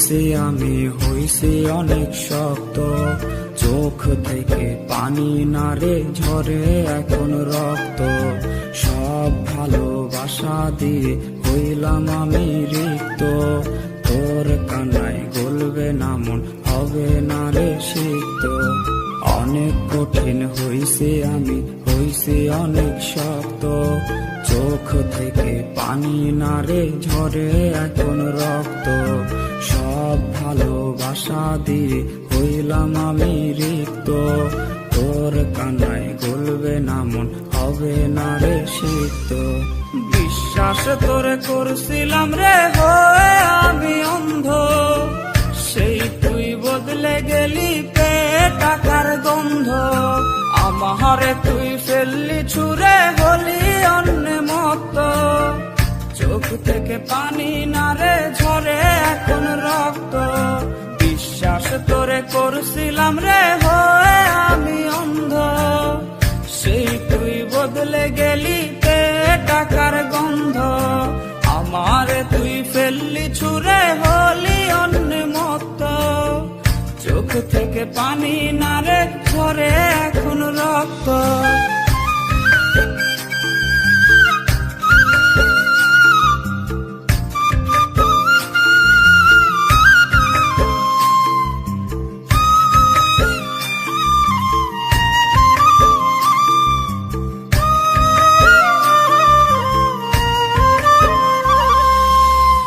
হইছি আমি হইছি অনেক শক্ত, চোখ থেকে পানি নারে ঝরে এখন রক্ত। সব ভালোবাসা দিয়ে হইলাম আমি রিক্ত, তোর কান্নায় গলবে না মন, হবে না রে সিক্ত। অনেক কঠিন হইছি আমি হইছি অনেক শক্ত, চোখ থেকে পানি নারে ঝরে এখন রক্ত। সব ভালোবাসা দিয়ে হইলাম আমি রিক্ত, তোর কান্নায় গলবে না মন, হবে না রে সিক্ত। বিশ্বাস তোরে করছিলাম রে হয়ে আমি অন্ধ, সেই তুই বদলে গেলি পেয়ে টাকার গন্ধ। আমারে তুই ফেললি ছুঁড়ে হলি অন্য মতো, চোখ থেকে পানি নারে ঝরে এখন রক্ত। বিশ্বাস তোরে করছিলাম রে হয়ে আমি অন্ধ, সেই তুই বদলে গেলি পেয়ে টাকার গন্ধ। আমারে তুই ফেললি ছুঁড়ে হলি অন্য মতো, চোখ থেকে পানি নারে ঝরে এখন রক্ত।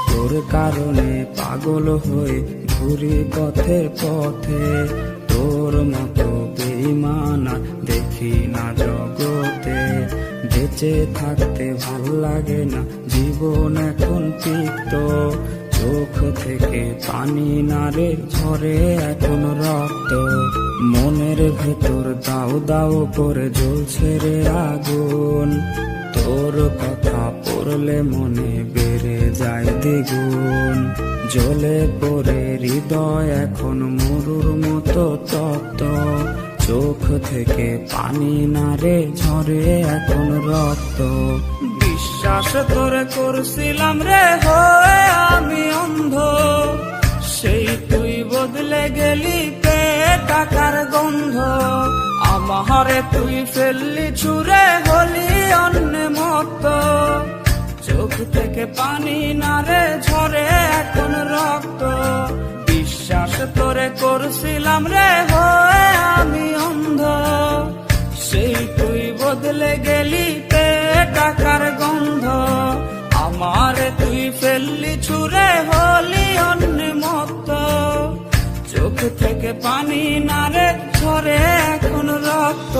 তোর কারণে পাগল হয়ে ঘুরি পথে পথে, তোর মতো বেঈমান দেখি না জগতে। বেঁচে থাকতে ভাল লাগে না, জীবন এখন তিক্ত, চোখ থেকে পানি নারে ঝরে এখন রক্ত। মনের ভেতর দাও দাও করে জ্বলছে রে আগুন, তোর কথা পড়লে মনে বেড়ে যায় দ্বিগুণ। জ্বলে পড়ে হৃদয় এখন মরুর মতো তপ্ত, চোখ থেকে পানি নারে ঝরে এখন রক্ত। বিশ্বাস তোরে করছিলাম রে হয়ে আমি অন্ধ, সেই তুই বদলে গেলি পেয়ে টাকার গন্ধ। আমারে তুই ফেললি ছুঁড়ে হলি অন্য মতো, চোখ থেকে পানি নারে ঝরে এখন রক্ত। বিশ্বাস তোরে করছিলাম রে হয়ে আমি অন্ধ, সেই তুই বদলে গেলি পেয়ে টাকার গন্ধ। আমারে তুই ফেললি ছুঁড়ে হলি অন্য মতো, চোখ থেকে পানি নারে ঝরে এখন রক্ত।